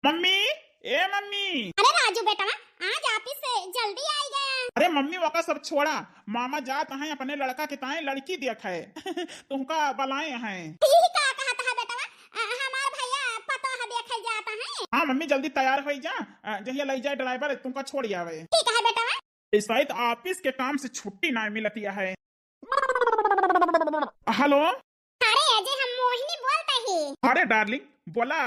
Mummy, ए mummy. अरे राजू बेटा ना आज ऑफिस से जल्दी आई गया। अरे मम्मी वका सब छोड़ा, मामा जात हैं अपने लड़का के ताए लड़की देख है तुमका बलाए हैं। यही का कहा था बेटा ना हमार भैया पता है देखे जाता है। हाँ मम्मी जल्दी तैयार हो जा, जहिया ले जाए ड्राइवर तुमका छोड़ आवे। ठीक है बेटा ना। शायद ऑफिस के काम से छुट्टी ना मिलती है। हेलो। अरे अजय हम मोहिनी बोलते ही। अरे डार्लिंग बोला,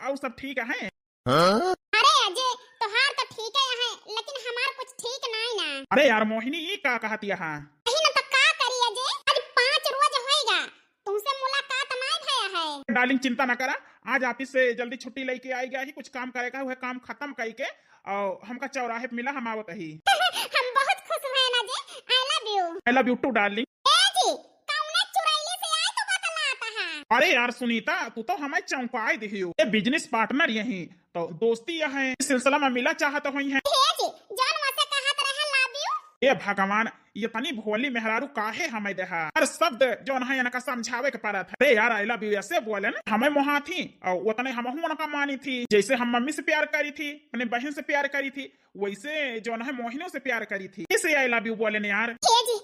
और सब ठीक है? अरे अजय तोहार तो ठीक है यहाँ, लेकिन हमार कुछ ठीक नहीं ना। अरे यार मोहिनी ये का कहती है? नहीं ना तो का करी अजय, आज 5 रोज होएगा तुमसे मुलाकात नहीं भया है। डार्लिंग चिंता ना करा, आज ऑफिस से जल्दी छुट्टी लेके आई गया ही, कुछ काम करेगा वह काम खत्म करके और हमका चौराहे पे मिला, हम आवत ही। हम बहुत खुश हैं ना जी। I love you. I love you too darling. ए जी कौने चुराइले से आए तो बतलाता है। अरे यार सुनीता तू तो हमें चौंकाई दिहियो, ये बिजनेस पार्टनर यही तो दोस्ती है, इस सिलसिला में मिला चाहत हुई है। ए जी जान वैसे कहत रहे लव यू। ए भगवान, ये तनी भोली मेहरारू काहे हमें देहा, हर शब्द जो है इनका समझावे के पड़त है। अरे यार आई लव यू ऐसे बोले ना, हमें मोहा थी और उतने हम उनका मानी थी। जैसे हम मम्मी से प्यार करी थी, अपने बहन से प्यार करी थी, वैसे जो है मोहिनी से प्यार करी थी। इसे आई लव यू बोले ने यार। ए जी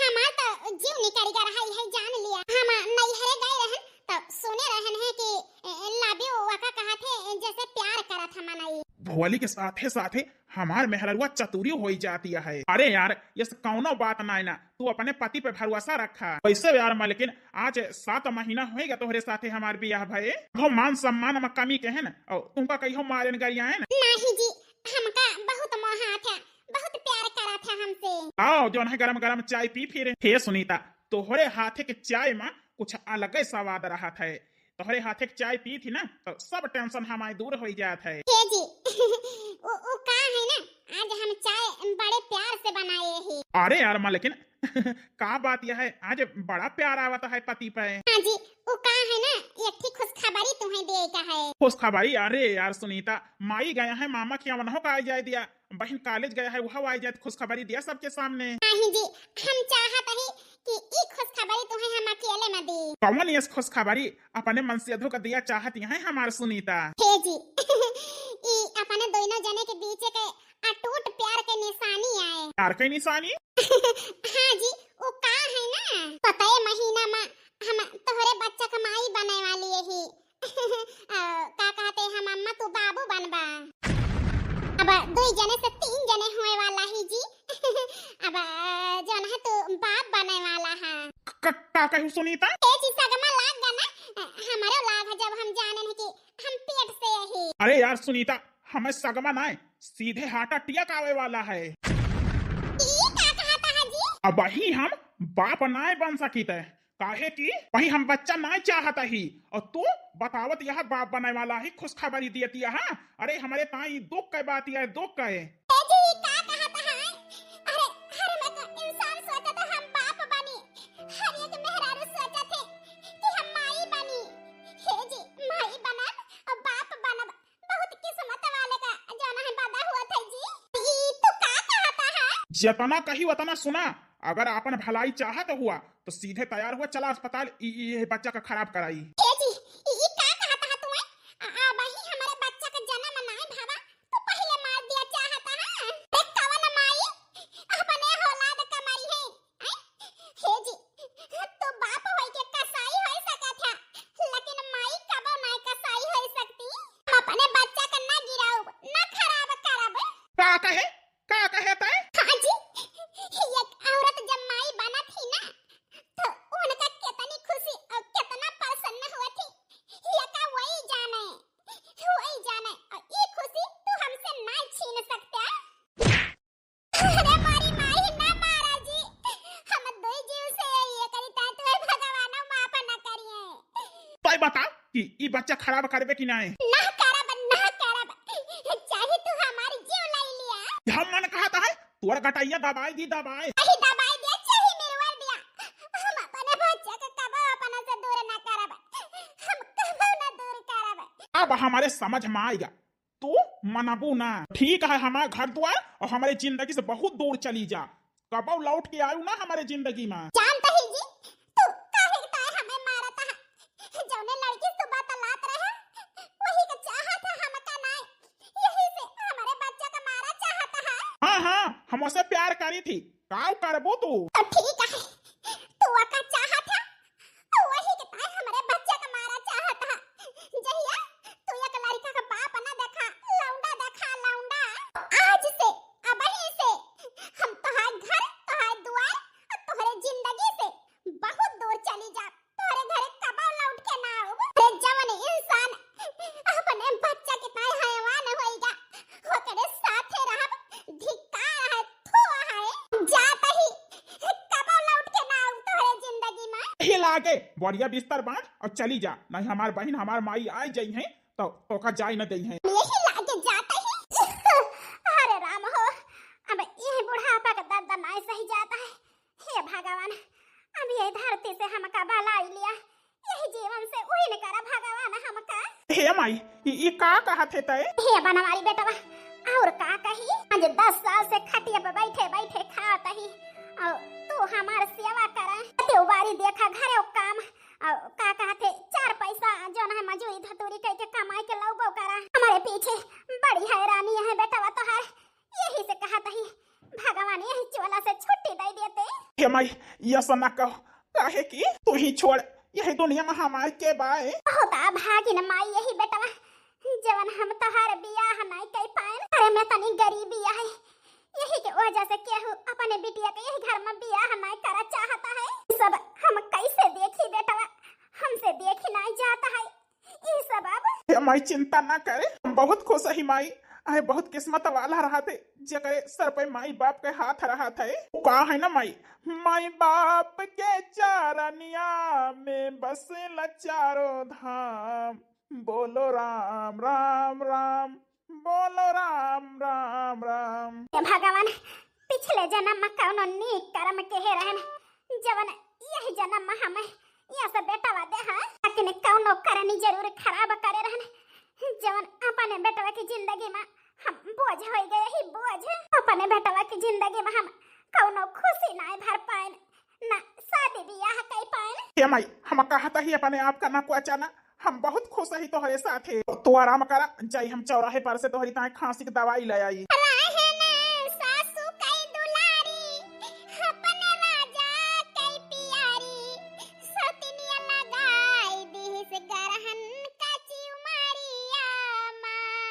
हमार तो जीव निकल गया रहा है, जान लिया। हम नैहरे गए रहन तो सुने रहन है कि लव यू वाका कहा थे जैसे प्यार करा था मनाई। भोली के साथे साथे हमार मेहररुआ चतुरी हो जाती है। अरे यार ये कौनो बात ना है ना, तू अपने पति पे भरोसा रखा। वैसे यार लेकिन आज 7 महीना होएगा तोहरे साथे हमार बियाह भए, हो मान सम्मान में कमी के है ना, और तुमका कहियो मारन गरिया है ना। नहीं जी हमका बहुत मोहा था, बहुत प्यार करा था हमसे। आओ जो है गरम गरम चाय पी फिर। हे सुनीता तोहरे हाथे के चाय में कुछ अलग ही स्वाद रहा था। तोहरे हाथे के चाय पी थी ना तो सब टेंशन हमारी दूर हो जात है। हे जी वो का है ना, आज हम चाय बड़े प्यार से बनाए ही। अरे यार लेकिन का बात यह है, आज बड़ा प्यार आवता है पति पे। हाँ जी वो का है ना, एक ठीक खुशखबरी तुम्हें दे का है। खुशखबरी? अरे यार सुनीता, माई गया है मामा क्या मन हो का आ जाए दिया, बहन कॉलेज गया है वह आ जाए, खुशखबरी दिया सबके सामने। नहीं जी हम चाहत ही कि ई खुशखबरी तुम्हें हम अकेले में दी। कौन ये खुशखबरी अपने मन से अधो का दिया चाहती है हमारे सुनीता? हे जी ई अपने दोनों जने के बीच के अटूट प्यार के निशानी आए। प्यार की निशानी? हाँ जी वो का है ना, पता है महीना में हम तोहरे बच्चा का माई बने वाली है ही। का कहते हम अम्मा तू बाबू बनबा। अब 2 जने से 3 जने होए वाला ही जी। अब जन है तू बाप बने वाला है। का कहू सुनीता? ए जी सगमा लाग गा ना, हमारे लाग है जब हम जाने नहीं कि हम पेट से ही। अरे यार सुनीता हमें सगमा ना है, सीधे हार्ट अटैक आवे वाला है। ई का कहता है जी? अब वही हम बाप नाय बन सकी थे, काहे की वही हम बच्चा नाय चाहता ही, और तू बतावत यह बाप बनाए वाला ही खुशखबरी दियती है। अरे हमारे ताई दुख के बात है, दुख के। ए जी का कहता है? अरे हर में तो इंसान सोचा था हम बाप बनी, हर एक मेहरारू सोचा थे कि हम माई बनी। हे जी माई बनब और बाप बनब बहुत किस्मत वाले का जाना है बदा हुआ था जी। ई तू का कहता है? जितना कही उतना सुना, अगर अपन भलाई चाहत हुआ तो सीधे तैयार हुआ चला अस्पताल, ये बच्चा का खराब कराई। ए जी ई का कहता है तुम्हें? वही हमारे बच्चा का जन्म नहीं भावा तो पहले मार दिया चाहता है। देख कवन माई अपने औलाद का मरी है। हे जी तो बाप होई के कसाई होई सका था, लेकिन माई कबो नहीं कसाई होई सकती। हम अपने बच्चा का ना गिराओ ना खराब करब। का कहे तय? हाँ जी एक औरत जब माई बना थी ना तो उनका कितनी खुशी और कितना प्रसन्न हुआ थी, ये का वही जाने और ये खुशी तू हमसे नहीं छीन सकता। अरे मारी माई ना मारा जी, हम दो जीव से ये करीता तो भगवान माफ न करिए। तय बता कि ये बच्चा खराब करबे कि नहीं? ना करब चाहे तू हमारी जीव ले लिया। हम मन कहता है तोर गटाइया दबाई दी दबाई। अही दबाई दिया चाहे मिलवा दिया, हम अपने बच्चा के कबो अपना से दूर ना करब, हम कबो ना दूर करब। अब हमारे समझ में आएगा, तू मनबू ना। ठीक है हमारे घर द्वार और हमारे जिंदगी से बहुत दूर चली जा, कबो लौट के आयु ना हमारे जिंदगी में। जानता ही जी तू काहे ताए हमें मारता है, जौने लड़की तू बतलात रहे वही के चाहत है, हम का नहीं हमसे प्यार करी थी, का करबो तू? तो ठीक है, तू का चाहत है वही के ताई हमारे बच्चे का मारा चाहत है। जहिया तू एक लड़का का बाप ना देखा, लौंडा देखा, लौंडा। आज से अबही से हम तोहार घर, तोहार द्वार और तोहरे जिंदगी से बहुत दूर चली जा। तोहरे घरे कबो लौट के ना आऊं। रे जवन इंसान अपने बच्चा के ताई हैवान होइगा, ओकरे साथे रहब धिक्कार है, थू है। जात ही कबो लौट के ना आऊं तोहरे जिंदगी में। हिला के बढ़िया बिस्तर बांध और चली जा, नहीं हमार बहन हमार माई आ जाई हैं तो तोका जाई न दई हैं। यही लागे जाता ही। अरे राम हो, अब यही बुढ़ापा का दर्द नहीं सही जाता है। हे भगवान, अब ये धरती से हमका भलाई लिया, यही जीवन से वही न करा भगवान हमका। हे माई ये का कहत है तय? हे बनवारी बेटवा, और का कही? आज 10 साल से खटिया पे बैठे बैठे खाता ही, और तू हमार सेवा करा, ते बारी देखा घरे ओ काम, और का कहते 4 पैसा जो ना मजूरी धतूरी कह के कमाई के लौबो करा। हमारे पीछे बड़ी हैरानी है बेटवा तोहार, यही से कहत ही भगवान यही चोला से छुट्टी दे देते। हे माई ये सना कहो, काहे की तू ही छोड़, यही दुनिया में हमार के बाए। होता भागिन माई यही बेटवा, जवन हम तोहार बियाह नहीं कई पाए। अरे मैं तनी गरीबी है, यही के वजह से केहू अपने बिटिया के यही घर में बियाह नहीं करा चाहता है। सब हम कैसे देखी बेटवा, हमसे देखी नहीं जाता है ये सब। अब हे माई चिंता ना करे, हम बहुत खुश है माई, अरे बहुत किस्मत वाला रहा थे जकरे सर पे माई बाप के हाथ रहा थे। का है ना माई, माई बाप के चरनिया में बसेला चारों धाम, बोलो राम राम राम, बोलो राम राम राम। हे भगवान, पिछले जन्म में कौनो नीक कर्म के हे रहन, जवन यही जन्म में हमें यह सब बेटवा दे हा, लेकिन कौनो करनी जरूर खराब करे रहन, जवन अपने बेटवा की जिंदगी में हम बोझ हो गए ही बोझ। अपने बेटवा की जिंदगी में हम कौनो खुशी नहीं भर पाए, ना शादी ब्याह कर पाए। हे माई हम कहता ही अपने आप का ना को अचाना, हम बहुत खुश है तोहरे साथे। तो आराम करा, जाई हम चौराहे पर से तोहरी ताए खांसी की दवाई ले आई। सासू कई दुलारी, अपने राजा कई प्यारी, सतिनिया लगाई दी से गरहन का चिउमारिया माँ,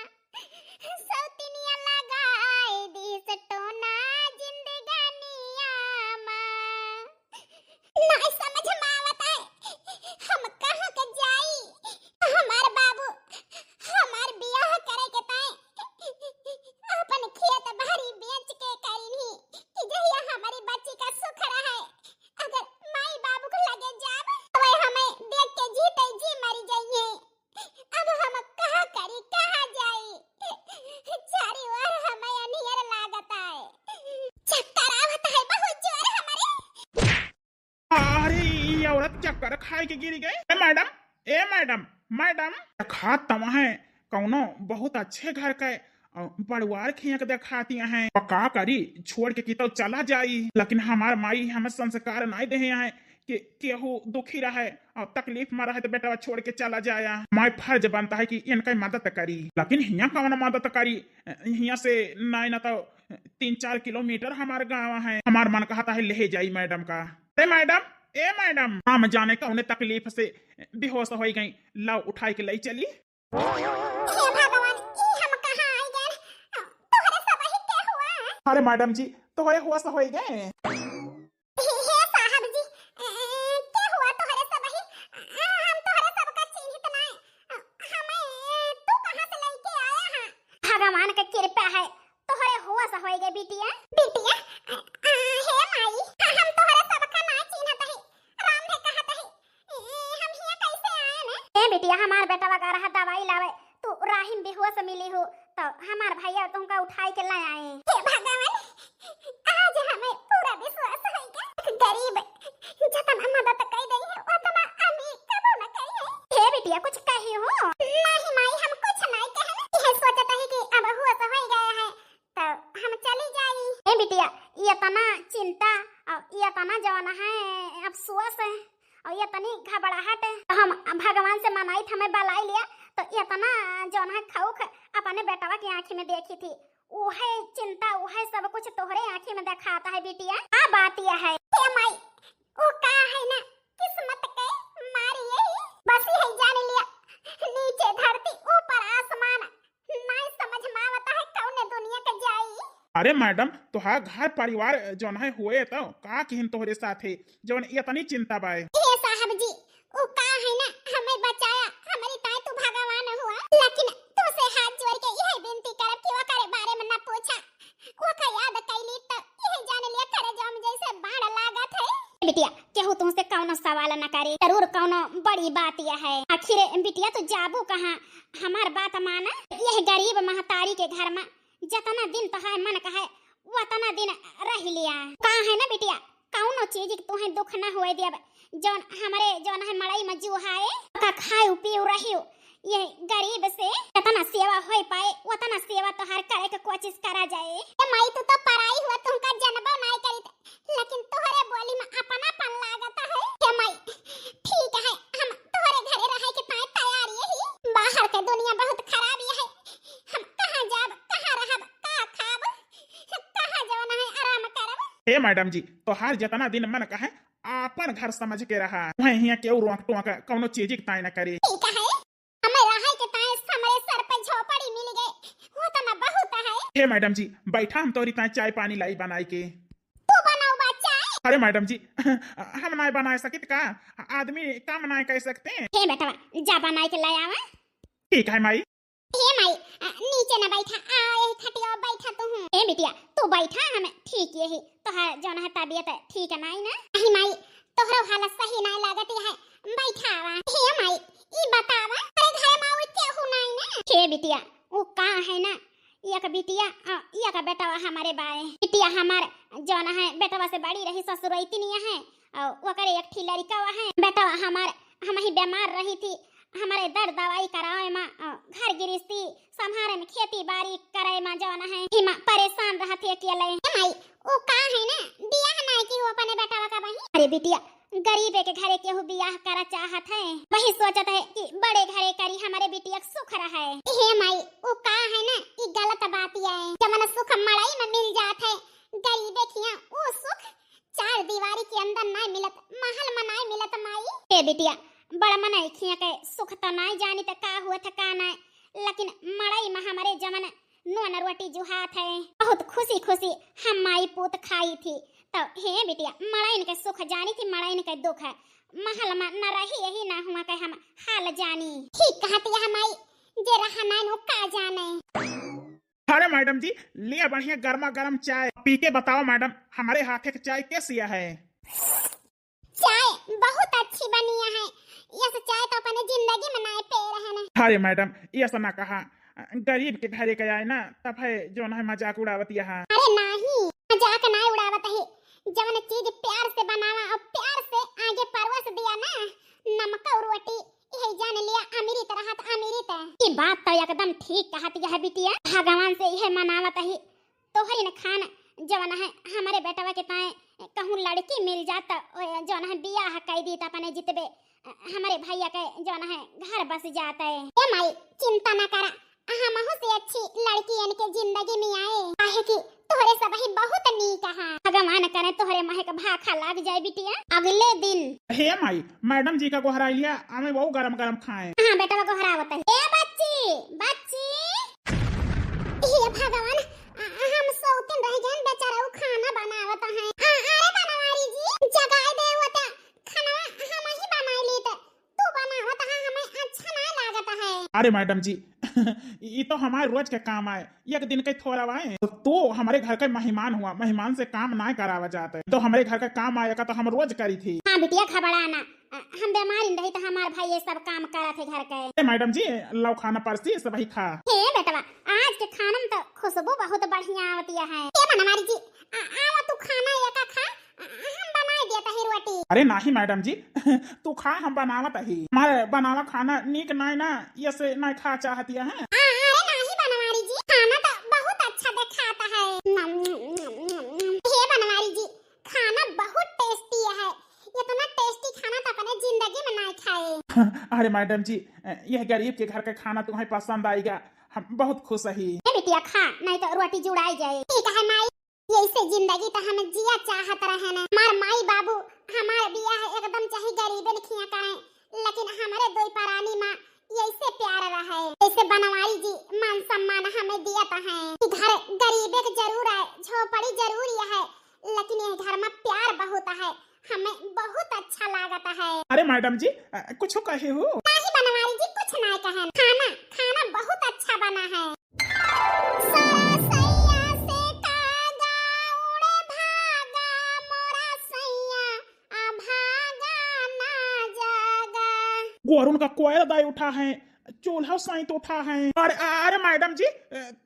सतिनिया लगाई दी से टोना जिंदगानिया माँ। नहीं समझ में आवत है हम कहाँ के जाई, हमार बाबू हमार बियाह करे के ताए अपन खेत बाड़ी बेच के करीनी कि जहिया हमारी बच्ची का सुख रहे। अगर माई बाबू को लगे जाब वे हमें देख के जीते जी मरी जाइए। अब हम कहाँ करी, कहाँ जाई, चारी ओर हमें अनियर लागत है, चक्कर आवत है बहुत जोर हमारे। अरे ये औरत चक्कर खाए के गिर गए। ए मैडम, ए मैडम, मैडम खात तम है कौनो बहुत अच्छे घर के परिवार खियक देखाती हैं, का करी छोड़ के कितो चला जाई, लेकिन हमार माई हमें संस्कार नहीं दे हैं कि केहू दुखी रहे और तकलीफ में रहे तो बेटा छोड़ के चला जाया। माई फर्ज बनता है कि इनका मदद करी, लेकिन हिया कौन मदद करी, हिया से नहीं ना तो 3-4 किलोमीटर हमारे गाँव है। हमार मन कहता है ले जाई मैडम का। ए मैडम, ए मैडम, हम जाने का उन्हें तकलीफ से बेहोश हो गई, लाओ उठाई के ले चली। हे भगवान, ई हम कहाँ आई गए, तोहरे सब ही क्या हुआ? अरे मैडम जी तोहरे होश हो गए। हे साहब जी, क्या हुआ तोहरे सब ही? हम तोहरे सब का चिन्हित नहीं, हमें तू कहाँ से लेके आया है? भगवान का कृपा है, तोहरे होश हो गए बिटिया। बिटिया, हे माई, हम तोहरे सब का ना चिन्हत है, राम ने कहत है, हम हिया कैसे आए ने? ए बिटिया, हमार बेटा वगैरह रहा दवाई लावे, तू राहिम बेहोश मिली हो तो हमार भैया तुमका उठाई के ले आए। हे भगवान, आज हमें पूरा विश्वास है कि गरीब जतना मदद कर दई है उतना अमीर कबो न करी है। हे बिटिया, कुछ कही हो? नहीं माई, हम कुछ नहीं कहने, यह सोचत है कि अब हुआ तो हो गया है तो हम चली जाई। हे बिटिया, ये तना चिंता और ये तना जवान है अफसोस है और ये तनी घबराहट है, तो हम भगवान से मनाई हमें बलाई लिया तो ये तना जौन है खौख अपने बेटवा की आंखी में देखी थी वह चिंता वह सब कुछ तोहरे आंखें में दिखाता है बिटिया। क्या बात यह है हे माई, वो का है ना किस्मत के मारी यही बस ही जान लिया, नीचे धरती ऊपर आसमान, नहीं समझ में आवता है कौन दुनिया के जाई। अरे मैडम तोहार घर परिवार जौन है हुए तो का किहन तोहरे साथे जौन इतनी चिंता बाए। हे साहब जी, वो का है ना हमें बचाया, हमारी ताई तू भगवान हुआ, लेकिन तुमसे हाथ जोड़ के यह विनती करब कि वो करे बारे में ना पूछा, वो का याद कैली तो यह जान लिया करे जम जैसे बाढ़ लागत है। बिटिया केहू तुमसे कौनो सवाल न करे, जरूर कौनो बड़ी बात यह है। आखिर बिटिया तो जाबू कहाँ, हमार बात माना, यह गरीब महतारी के घर में जतना दिन तहार मन कहे वतना दिन रह लिया। कहाँ है ना बिटिया कौनो चीज तुम्हें दुख न होए दिया, जौन हमारे जौन है मड़ई में जुहाए का खाए पियो रहियो, ये गरीब से जतना सेवा होए पाए वतना सेवा तोहार करे के कोशिश करा जाए। ए माई तू तो पराई हुआ, तुमका जनबो नहीं करित, लेकिन तोहरे बोली में अपनापन लागत है। ए माई ठीक है, हम तोहरे घरे रहे के पाए तैयार यही, बाहर के दुनिया बहुत खराब है, हम कहां जाब कहां रहब का खाब कहां जवन है आराम करब। हे मैडम जी तोहार जितना दिन मन कहे आपन घर समझ के रहा, वहीं हिया केहू रोक टोक कौनो चीज के ताई न करी। ठीक है, हमें रहे के ताए हमारे सर पे झोपड़ी मिल गए, वो तो ना बहुत है। हे मैडम जी बैठा, हम तोरी ताई चाय पानी लाई बनाई के। तू बनाओ बच्चा। अरे मैडम जी हम नहीं बना सकित का, आदमी काम नहीं कह सकते। हे बेटा जा बनाई के ले आवा। ठीक है माई। हे माई नीचे ना बैठा, आ खटिया बैठा तू हूं। ए बिटिया तू बैठा, हमें ठीक यही तोहर जौन है तबीयत ठीक नहीं ना। नहीं माई तोहरो हालत सही नहीं लागत है, बैठावा। हे माई ई बतावा तेरे घर में और केहू नहीं ना। हे बिटिया वो का है ना, एक बिटिया एक बेटावा हमारे बाए, बिटिया हमार जौन है बेटावा से बड़ी रही ससुरैती नहीं है, और ओकरे एक ठी लड़का है, बेटावा हमार हम ही बीमार रही थी, हमारे दर्द दवाई करावे में घर गृहस्थी संभारे में खेती बाड़ी करे में जौन है हिमा परेशान रहते अकेले। माई ओ का है ना बियाह नहीं की वो अपने बेटावा का बही। अरे बिटिया गरीब के घरे केहू बियाह करा चाहत है, वही सोचत है कि बड़े घरे करी हमारे बिटिया सुख रहे। हे माई ओ का है ना ई गलत बात है, जमन सुख मड़ई में मिल जात है, गरीबे खिया वो सुख चार दीवारी के अंदर नहीं मिलत, महल में नहीं मिलत माई। हे बिटिया बड़ा मन खिया के सुख तो नहीं जानी तो का हुआ था का नहीं, लेकिन मड़ई में हमारे जमन नोन रोटी जुहात है, बहुत खुशी खुशी हम माई पूत खाई थी। तो हे बिटिया मड़ई के सुख जानी थी, मड़ई के दुख है, महल में न रही यही ना हुआ के हम हाल जानी। ठीक कहती है माई, जे रहा नहीं नो का जाने। अरे मैडम जी लिया बढ़िया गर्मा गर्म चाय पी के बताओ मैडम, हमारे हाथे की चाय कैसी है? चाय बहुत अच्छी बनी है, यह चाय तो अपने जिंदगी में नहीं पी रहे ना। अरे मैडम ये ऐसा ना कहा, गरीब के घरे के आए ना तब है जो ना मजाक उड़ावत यहाँ। अरे नहीं मजाक नहीं उड़ावत है, जवन चीज प्यार से बनावा और प्यार से आगे परवश दिया ना, नमक और रोटी यही जान लिया अमीरी तरह तो अमीरी त। ये बात तो एकदम ठीक कहती है बिटिया, भगवान से यह मनावत है तोहरी न खान जवन है हमारे बेटवा के ताए कहूँ लड़की मिल जाता जवन है बियाह कई दी अपने जितबे हमारे भैया के जवन है घर बस जाता है। ए माई चिंता ना करा, हमहु से अच्छी लड़की इनके जिंदगी में आए, काहे कि तोहरे सब ही बहुत नीक है, भगवान करे तोहरे महक भाखा लग जाए बिटिया अगले दिन। हे माई मैडम जी का गोहरा लिया, हमें वो गरम गरम खाएं। हां बेटा को हरावत है। ए बच्ची बच्ची ये भगवान हम सौतन रह गए बेचारा, वो खाना बनावत है। अरे बनवारी जी जगाए दे होता खाना हम ही बनाई ली, तू बनावत है हमें अच्छा ना लागत है। अरे मैडम जी ये तो हमारे रोज के काम आए, एक दिन के थोड़ा आए तो हमारे घर का मेहमान हुआ, मेहमान से काम ना करावा जाता है, तो हमारे घर का काम आएगा तो हम रोज करी थी। हाँ बिटिया घबराना, हम बीमार रही तो हमारे भाई ये सब काम करा थे घर के। मैडम जी लो खाना परसी सब ही खा। हे बेटवा आज के खाना में तो खुशबू बहुत बढ़िया आती है। हे बनवारी जी आवा तू खाना एका खा, हम बनाए दिया ही रोटी। अरे नहीं मैडम जी तू खा, हम बनावत ही, हमारे बनावा खाना नीक नहीं ना, ये से नहीं खा चाहती है। अरे नहीं बनवारी जी खाना तो बहुत अच्छा दिखाता है। हे बनवारी जी खाना बहुत टेस्टी है, इतना टेस्टी खाना तो अपने जिंदगी में नहीं खाए। अरे मैडम जी यह गरीब के घर का खाना तुम्हें पसंद आएगा, हम बहुत खुश ही। बिटिया खा, नहीं तो रोटी जुड़ाई जाए। ठीक है माई, ऐसे जिंदगी तो हम जिया चाहत रहे ना। हमार माई बाबू हमार बियाह एकदम चाहे गरीबे लिखिया करें, लेकिन हमारे दो परानी माँ ऐसे प्यार रहे, ऐसे बनवारी जी मान सम्मान हमें दिया है। घर गरीबे के जरूर है, झोपड़ी जरूर है, लेकिन ये घर में प्यार बहुत है, हमें बहुत अच्छा लागत है। अरे मैडम जी कुछ कहे हो? नहीं बनवारी जी कुछ नहीं कहे, खाना खाना बहुत अच्छा बना है। गोरुन का कोयल दाई उठा है, चूल्हा साई तो उठा है। अरे अरे मैडम जी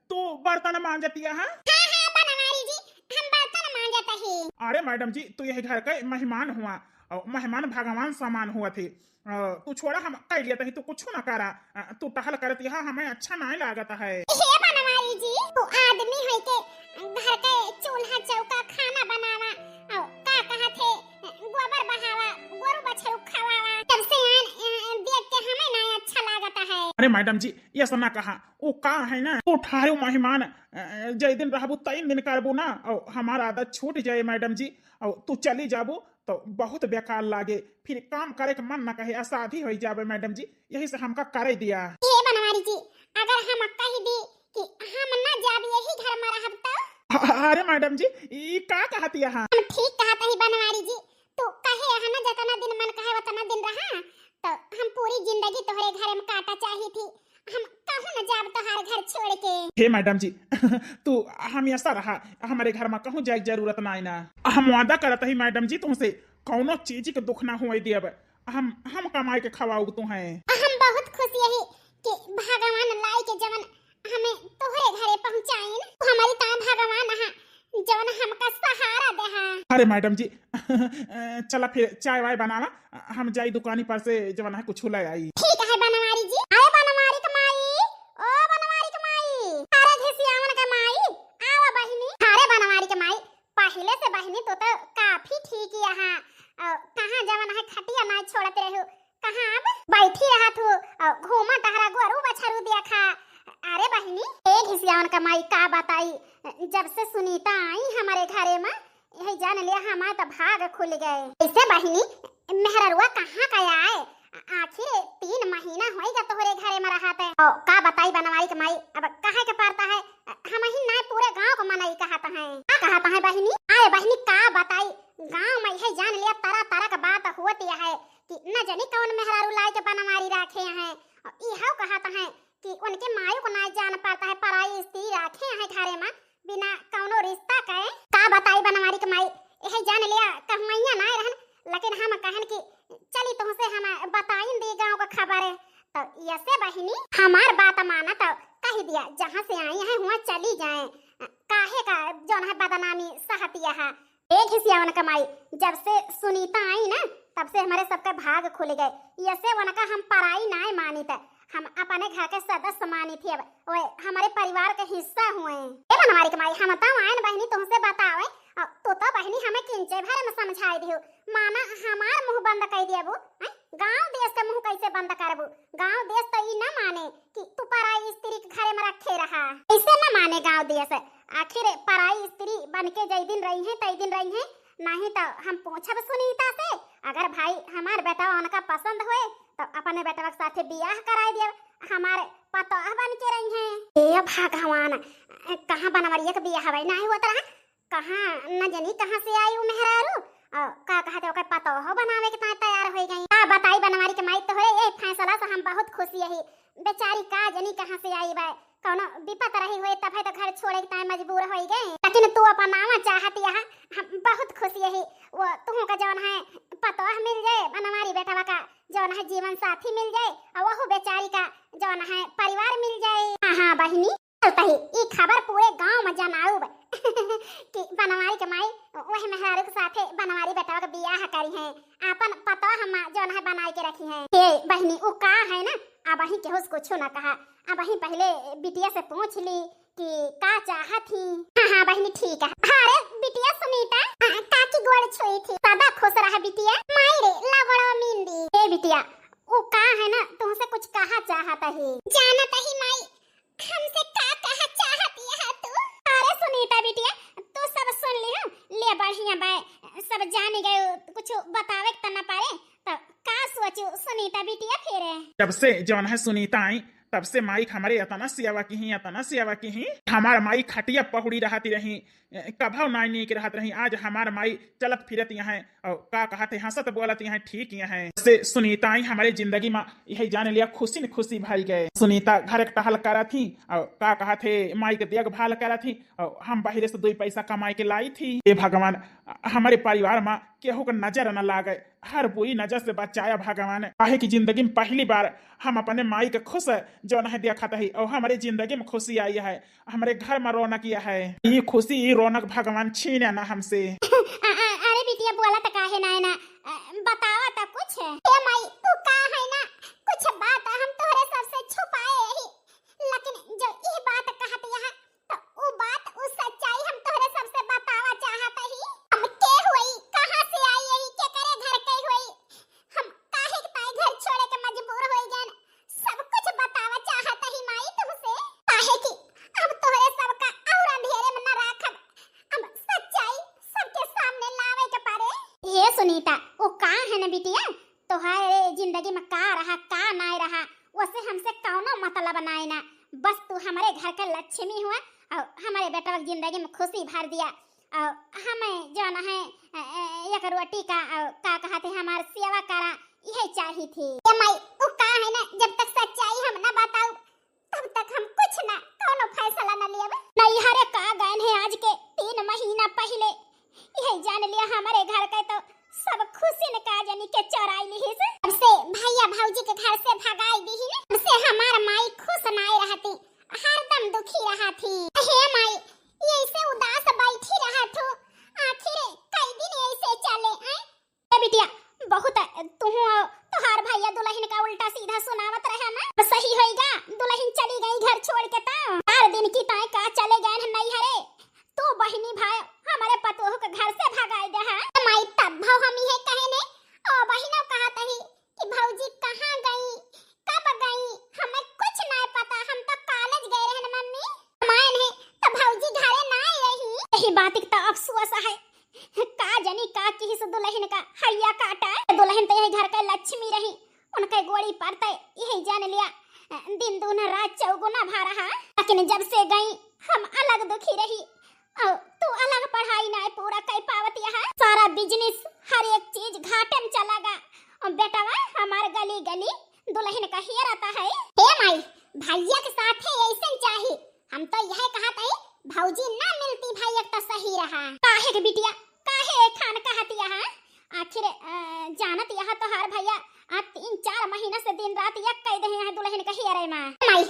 तो बर्तन मांजती है? हाँ हाँ बनवारी जी, हम बर्तन मांजते हैं। अरे मैडम जी तो यह घर का मेहमान हुआ, और मेहमान भगवान समान हुआ थे। तू छोड़ा हम कह लिया था, तू कुछ ना करा, तू टहल करती है, हमें अच्छा नहीं लागत है। हे बनवारी जी, तू आदमी है के घर के चूल्हा चौका खाना बनावा, और का कहा थे गोबर बहावा, गोरु बछरू खवावा, तब से देख के हमें नहीं अच्छा लागत है। अरे मैडम जी ये सब ना कहा, वो का है ना, तू ठारो मेहमान जय दिन रहबू 3 दिन करबू ना, और हमारा आदत छूट जाए मैडम जी, और तू चली जाबू तो बहुत बेकार लागे, फिर काम करे के मन ना कहे, असाधी हो जावे मैडम जी, यही से हमका करे दिया। हे बनवारी जी, अगर हम कह दी कि हम ना जाब यही घर में रहब तो? अरे मैडम जी ये का कहती है? हम ठीक कहता ही बनवारी जी, तू कहे है ना जितना दिन मन कहे उतना दिन रहा, तो हम पूरी जिंदगी तोहरे घर में काटा चाही थी, हम कहूं न जाब तोहार घर छोड़ के। हे मैडम जी तू हम ऐसा रहा, हमारे घर में कहूं जाए जरूरत नहीं ना, हम वादा करत ही मैडम जी तुमसे कौनो चीज के दुख ना हुए दियब, हम कमाई के खवाऊ तू हैं। हम बहुत खुश यही कि भगवान लाई के जवन हमें तोहरे घरे पहुंचाइन, हमारी ता भगवान हा जवन हमका सहारा देहा। अरे मैडम जी चला फिर चाय वाय बनावा, हम जाई दुकानी पर से जवन है कुछ ले आई। ठीक है बनवारी जी। अरे बनवारी के माई, ओ बनवारी के माई, अरे घिसियावन के माई, आवा बहिनी। अरे बनवारी के माई, पहले से बहिनी तो काफी ठीक यहाँ, कहाँ जवन है खटिया ना छोड़ते रहो, कहाँ अब बैठी रहा तू घूमा टहरा गोरू बछरू देखा। अरे बहिनी ए घिसियावन का माई का बताई, जब से सुनीता आई हमारे घरे में यही जान लिया हमारा तो भाग खुल गए। ऐसे बहिनी मेहररुआ कहाँ का आए, आखिर 3 महीना होएगा तोहरे घरे में रहते, और का बताई बनवारी के माई, अब कहे के पड़ता है, हम ही ना पूरे गांव को मनाई कहता है। का कहता है बहिनी? आए बहिनी का बताई, गांव में यही जान लिया तरह तरह का बात होती है कि न जानी कौन मेहरारू लाई के बनवारी रखे हैं, यह कहता है कि उनके मायू को ना जान पाता है, पराई स्त्री रखे हैं घरे में बिना कौनो रिश्ता के। का बताई बनवारी के माई, यही जान लिया कहमैया ना रहन, लेकिन हम कहन कि चली तुमसे हम बताइन दी गांव का खबर है, तो ऐसे बहिनी हमार बात माना तो कह दिया जहां से आई है वहां चली जाए, काहे का जौन है बदनामी सहतिया है। एक हिस्सा कमाई जब से सुनीता आई ना तब से हमारे सबके भाग खुल गए, ऐसे उनका हम पराई ना मानी थे, हम अपने घर के सदस्य मानी थी, अब वो हमारे परिवार के हिस्सा हुए। ए बनवारी के माई हम तो आयन बहनी तुमसे बतावे, तो बहनी हमें किंचे भर में समझाई दियो, माना हमार मुंह बंद कर दिया, गांव देश का मुंह कैसे बंद करबू, गांव देश तो ई ना माने कि तू पराई स्त्री के घरे में रखे रहा, ऐसे ना माने गांव देश, आखिर पराई स्त्री बन के जई दिन रही है तई दिन रही है, नहीं तो हम पूछब सुनीता से, अगर भाई हमार बेटा उनका पसंद हुए तो अपने बेटा के साथे बियाह कराई दिया, हमारे पतोह बन के रही हैं। ए भगवान कहां बनवरिया के बियाह हवे नहीं होत रहा, कहां न जानी कहां से आई वो मेहरारू, का कहते ओके पतोह बनावे के तैयार हो गई। का बताई बनवारी के माई तोहरे ए फैसला से हम बहुत खुशी है, बेचारी का जानी कहां से आई बा, कोनो विपत रही हुई तब है तो घर छोड़े के टाइम मजबूर हो गए, लेकिन तू अपनावा चाहती है, हम बहुत खुशी है, वो तुम का जौन है पतोह मिल जाए, बनवारी बेटा का जौन है जीवन साथी मिल जाए, और वो बेचारी का जौन है परिवार मिल जाए। हाँ बहिनी तही ई खबर पूरे गांव में जनाऊ कि बनवारी के माई वही मेहरारू के साथे बनवारी बेटा का बियाह करी है, अपन पतोह हम जौन है बनाई के रखी है। ए बहिनी वो का है ना, अब वही केहू कुछ ना कहा, अब वही पहले बिटिया से पूछ ली कि का चाहत थी। हाँ बहिनी ठीक है। अरे बिटिया सुनीता काकी गोड़ छुई थी, सदा खुश रहा बिटिया, माई रे लगड़ो मिंदी। ए बिटिया वो का है ना तुमसे कुछ कहा चाहता है, जानत ही माई हमसे का कहा चाहत सब जान गए कुछ बतावे त ना पारे तो का सोचू सुनीता बिटिया फिर जब से जौन है सुनीता आई तब से माई हमारे अतना सेवा की ही हमार माई खटिया पहुड़ी रहती रही कभव नाई नीक रहत रही। आज हमार माई चलत फिरत यहाँ और का कहते हंसत बोलत यहाँ ठीक यहाँ से सुनीता आई हमारे जिंदगी में यही जाने लिया खुशी न खुशी भाई गए। सुनीता घर एक टहल करा थी और का कहते माई के देखभाल करा थी और हम बाहर से 2 पैसा कमाई के लाई थी। ये भगवान हमारे परिवार में केहू को नजर न लागे, हर बुरी नजर से बचाया भगवान। काहे की जिंदगी में पहली बार हम अपने माई के खुश जो न देखा था और हमारी जिंदगी में खुशी आई है, हमारे घर में रौनक है। ये खुशी ये रौनक भगवान छीने ना हमसे। अरे बिटिया बोला त काहे ना बतावा त कुछ ए माई तू का है ना कुछ बात हम तोहरे सबसे छुपाए ही, लेकिन जो ई बात कहत यहां तो वो बात वो सच्चाई हम तोहरे सबसे बतावा चाहत ही। हम के हुई कहां से आई यही के करे घर के हुई, हम काहे के ताई घर छोड़े के मजबूर होई गन सब कुछ बतावा चाहत ही माई तुमसे। काहे की अब तोहरे सबका और अंधेरे में न राखब, अब सच्चाई सबके सामने लावे के पारे। ये सुनीता वो का है ना बिटिया तोहारे जिंदगी में का रहा का नहीं रहा वैसे हमसे कौनो मतलब नहीं ना, बस तू हमारे घर का लक्ष्मी हुआ और हमारे बेटा की जिंदगी में खुशी भर दिया और हमें जो ना है एक रोटी का का कहते हमारे सेवा करा यही चाहिए थी। ये माई वो का है ना जब तक सच्चाई हम ना बताऊ तब तक हम कुछ ना कौनो फैसला ना लेब। नहीं हरे का गए हैं आज के 3 महीना पहले यही जान लिया हमारे घर का तो सब खुशी ने का जानी के चोराई ली से हमसे भैया भौजी के घर से भगाई दी ही ना हमसे हमार माई खुश नहीं रहती, हरदम दुखी रहा थी। हे माई ये ऐसे उदास बैठी रहा थो आखिर कई दिन ऐसे चले ए बिटिया बहुत तू तोहार भैया दुल्हन का उल्टा सीधा सुनावत रहे ना सही होएगा। दुल्हन चली गई घर छोड़ के ता 4 दिन की ताए का चले गए नहीं हरे तो बहिनी भाई हमारे पतोह के घर से भगाई दे है माई तब भाव हम ये कहे ने ओ बहिनो कहत ही कि भौजी कहां गई कब गई हमें कुछ नहीं पता, हम तो कॉलेज गए रहन मम्मी मान है तो भौजी घरे ना रही। यही बात का अफसोस है का जानी का किस दुल्हन का हरिया काटा दुल्हन तो यही घर का लक्ष्मी रही उनके गोड़ी पड़ते यही जान लिया दिन दूना रात चौगुना भा रहा, लेकिन जब से गई हम अलग दुखी रही और तू अलग पढ़ाई ना पूरा कर पावत यहाँ सारा बिजनेस हर एक चीज घाटे में चला गा और बेटावा हमारे गली गली दुल्हन का ही रहता है। हे माई भैया के साथ है ऐसे चाहिए, हम तो यह कहत है भौजी ना मिलती भैया तो सही रहा। काहे के बिटिया काहे खान कहत यहाँ आखिर जानत यहाँ तो हर भैया आज 3-4 महीना से दिन रात एक कह दे हैं दुल्हन का ही रे मां। माई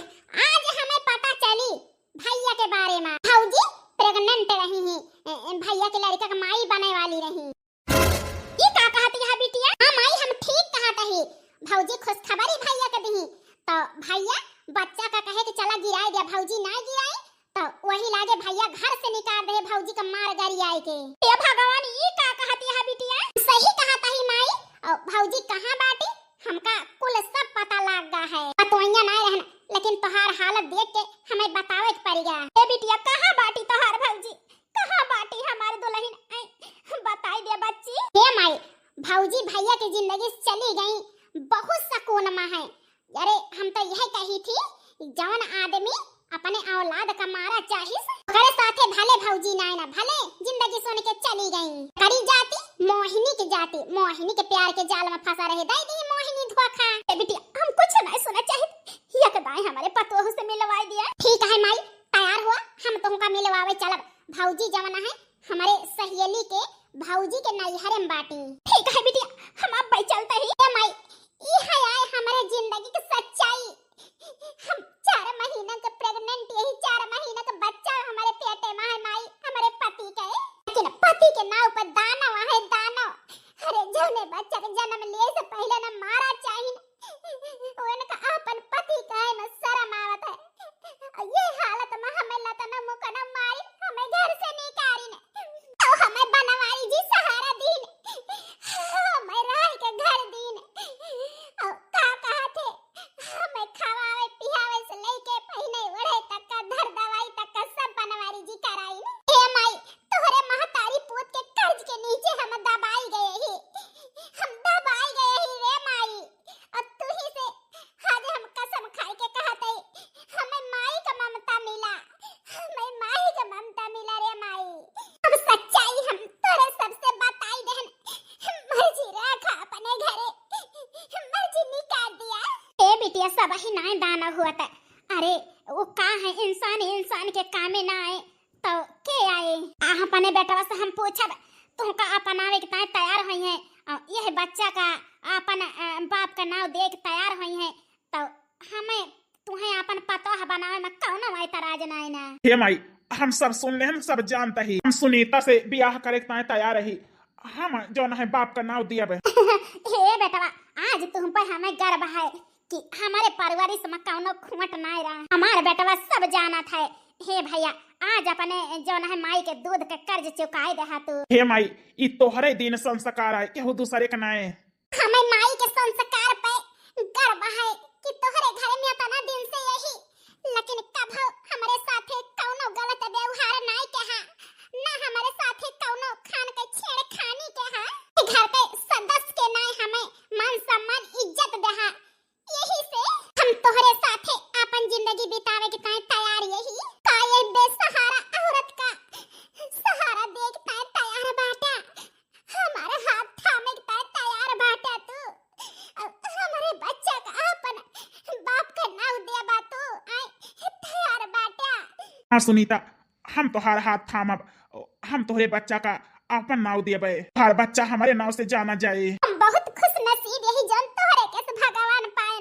आज हमें पता चली भैया के बारे में भौजी प्रेग्नेंट रही है, भैया के लड़का का माई बने वाली रही। ये का कहती है बिटिया? हां माई हम ठीक कहत है भौजी खुशखबरी भैया के दी तो भैया बच्चा का कहे कि चला गिराए दिया भौजी ना गिराई तो वही लागे भैया घर से निकाल दे भौजी का मार गरी आए के। हे भगवान ये का कहती है बिटिया? सही कहता ही माई और भौजी कहां बाटी हमका कुल सब पता लग गया है पतोइया ना रहना, लेकिन तोहार हालत देख के हमें बतावे के पड़ गया। ए बिटिया कहां बाटी तोहार भौजी कहां बाटी हमारे दुल्हन बताई दे बच्ची। हे माई भौजी भैया की जिंदगी चली गई बहुत सुकून में है। अरे हम तो यही कही थी जौन आदमी अपने औलाद का मारा चाहिए करे साथे भले भौजी ना भले जिंदगी सोने के चली गई करी जाती मोहिनी के प्यार के जाल में फंसा रहे दाई दी मोहिनी धोखा। ए बिटिया हम कुछ नहीं सुना चाहिए ये कदाई हमारे पतोह से मिलवाई दिया। ठीक है माई तैयार हुआ हम तुमका मिलवावे चलब भौजी जवाना है हमारे सहेली के भौजी के नैहरे में बाटी। ठीक है बिटिया हम अब चलते ही। ए माई ये है आए हमारे जिंदगी की सच्चाई, हम 4 महीना के प्रेग्नेंट यही 4 महीना का बच्चा हमारे पेटे में है माई हमारे पति के, लेकिन पति के नाव पर दानव है दानव। अरे जोने बच्चा के जन्म लिए से पहले ना मारा चाहिए उनका अपन पति का है ना शर्म आवत है। ये हालत में हमें लता ना मुका ना मारी हमें घर से निकाली ने तो हमें बनवाई जी सहारा दीन हमें रह के घर दीन और का कहा थे हमें खवावे पियावे से लेके पहने ओढ़े तक का धर दवा बिटिया सब ही ना दाना हुआ था। अरे वो का है इंसान के कामे ना आए तो के आए। अपने बेटवा से हम पूछब तुमका अपनावे के तैयार हुई है यह बच्चा का अपन बाप का नाम देख तैयार हुई है तो हमें तुम्हें अपन पता बनावे में कौनो ऐतराज नहीं ना। हे माई हम सब सुन ले, हम सब जानता ही। हम सुनीता से ब्याह करे के तैयार रही। हम जो है बाप का नाम दिया हे बेटवा आज तुम पर हमें गर्व है कि हमारे परिवार में कौनो खुमट नहीं रहा। हमारे बेटवा सब जाना था। हे भैया आज अपने जो है माई के दूध के कर्ज चुकाए दे तू। हे माई ई तोहरे दिन संस्कार है केहू दूसरे के नाए। हमें माई के संस्कार पे गर्व है कि तोहरे घर में इतना दिन से यही, लेकिन कब हमारे साथे कौनो गलत व्यवहार नहीं कहा ना हमारे साथे कौनो खान के छेड़खानी कहा। घर के सदस्य के नहीं हमें मान सम्मान इज्जत देहा। यही से हम तोहरे साथे अपन जिंदगी बितावे के तैयार यही का ये बेसहारा औरत का सहारा देखता तैयार बाटा। हमारा हाथ थामे के तैयार बाटा तू। हमारे बच्चा का अपन बाप का नाम दे बातू आए तैयार बाटा। हाँ सुनीता हम तोहार हाथ थामब, हम तोहरे बच्चा का अपन नाव दिए। हर बच्चा हमारे नाव से जाना जाए। हम बहुत खुश नसीब यही जन तोहरे के भगवान पाए।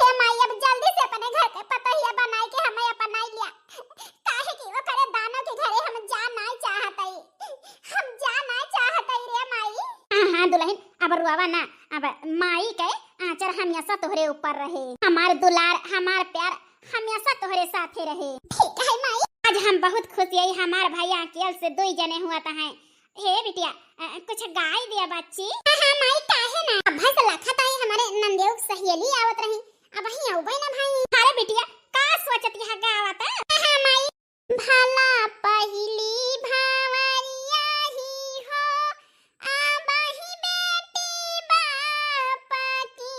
ते माई अब जल्दी से अपने घर के पतहिया बनाई के हमें अपनाई लिया। काहे कि वो करे दानों के घरे हम जाना चाहतई। हम जाना चाहतई रे माई। हां दुल्हन अब रुआवा ना। अब माई के आचर हमेशा तोहरे ऊपर रहे। हमार दुलार हमार प्यार हमेशा तोहरे साथे रहे। ठीक है माई। आज हम बहुत खुश यही हमार भैया अकेल से 2 जने हुआ था है। हे बिटिया कुछ गाय दिया बच्ची। हां माई काहे ना भस लखत आई हमारे नंदेव सहेली आवत रही। अब ही आउ ना भाई। अरे बिटिया का सोचत यह गावत। हां माई भला पहली भावरिया ही हो आबही बेटी बाप की।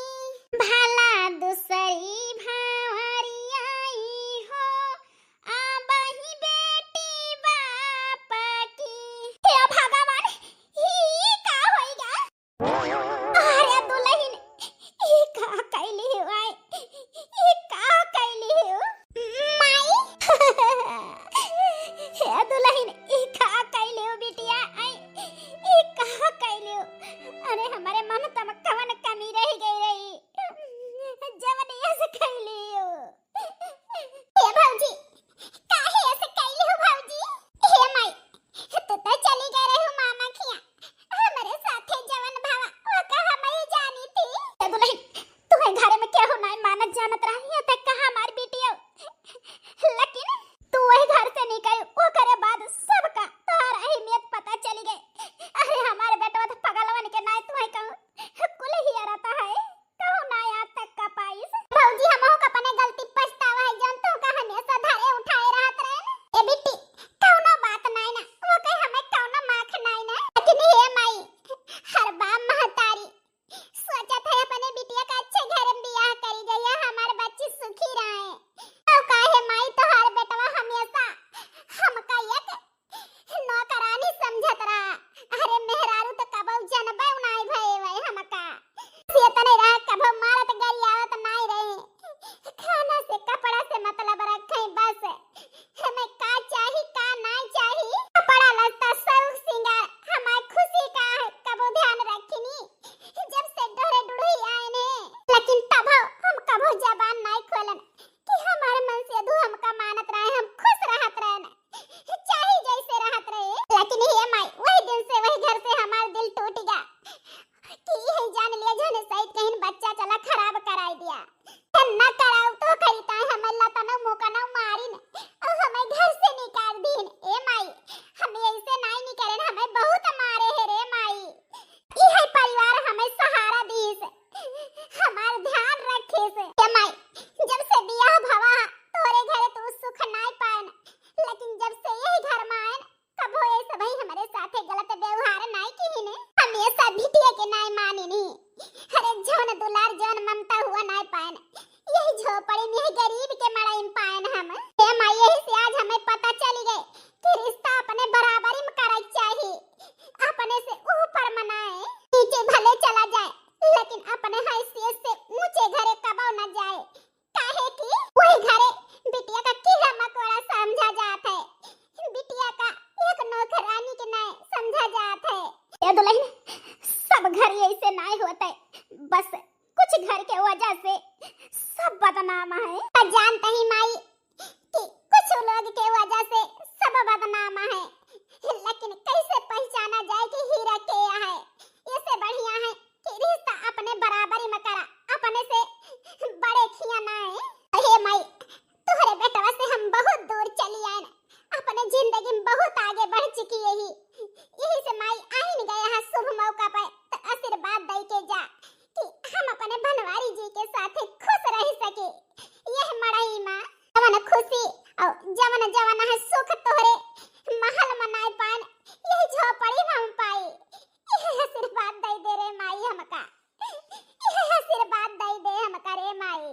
भला दूसरी भावरिया ही हो आबही बेटी बाप की। हे भगवान ई का होइगा। अरे दुल्हन ई का कैली हुआ ई का कैली हो माई। हे दुल्हन यही से माई आइन गया है शुभ मौका पर तो आशीर्वाद दई के जा कि हम अपने बनवारी जी के साथ खुश रह सके। यह मड़ई मां जवन खुशी और जवन जवन है सुख तोहरे महल मनाए पान यही झोपड़ी में हम पाए। यह आशीर्वाद दई दे रे माई हमका, यह आशीर्वाद दई दे हमका रे माई।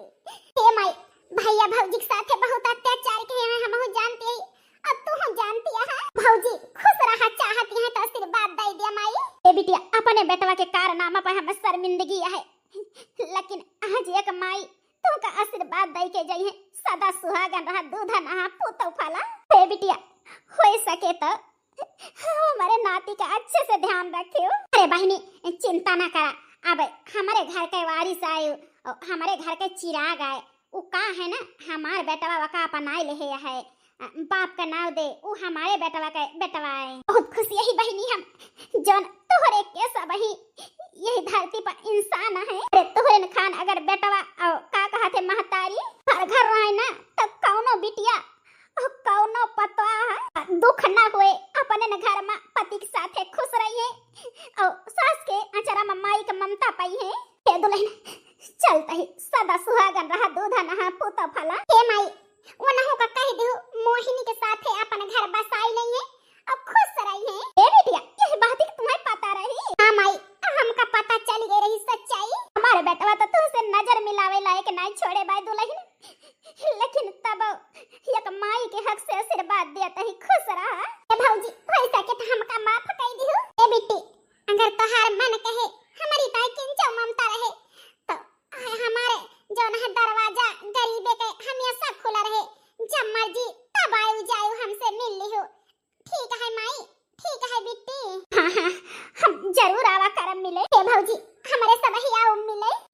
हे माई भैया भौजी के साथ बहुत अत्याचार किए हैं हम जानते हैं, अब तू हम जानती है भौजी खुश रहा चाहती है तो आशीर्वाद दे दिया माई। ए बिटिया अपने बेटवा के कारनामा पर हमें शर्मिंदगी है, लेकिन आज एक माई तुमका आशीर्वाद दे के जाई है सदा सुहागन रहा दूधा नहा पुतौ फला। ए बिटिया हो सके तो हमारे नाती का अच्छे से ध्यान रखियो। अरे बहनी चिंता ना करा, अब हमारे घर के वारिस आए और हमारे घर के चिराग आए वो का है ना हमारे बेटवा का अपनाए ले है बाप का नाम दे वो हमारे बेटवा का बेटवा है। बहुत खुशी यही बहनी हम जन तोहरे के सब ही यही धरती पर इंसान है। अरे तोहरे खान अगर बेटवा और का कहते महतारी हर घर रहे ना तो कौनो बिटिया और कौनो पतवा दुख ना हुए अपने न घर में पति के साथ खुश रही है और सास के अचरा में माई का ममता पाई है। हे दुल्हन चलता ही सदा सुहागन रहा दूधा नहा पुता फला। हे माई वो नहो का कह दो मोहिनी के साथ अपन घर बसाई नहीं है अब खुश रही है। ए बिटिया यह बात तुम्हें पता रही? हां माई हमका पता चल गई रही सच्चाई। हमारे बेटवा तो तुझसे नजर मिलावे लायक नहीं छोड़े बाय दुल्हन, लेकिन तब एक माई के हक से आशीर्वाद दिया ही खुश रहा। ए भौजी पैसा के तो हमका माफ कर दियो। ए बिटी अगर तोहार मन कहे हमारी ताई किंचो ममता रहे तो हमारे जो न दरवाजा गरीबे के हमेशा खुला रहे, जब मर्जी तब आयु जायु हमसे मिल लियो। ठीक है माई, ठीक है बिट्टी। हाँ हम जरूर आवा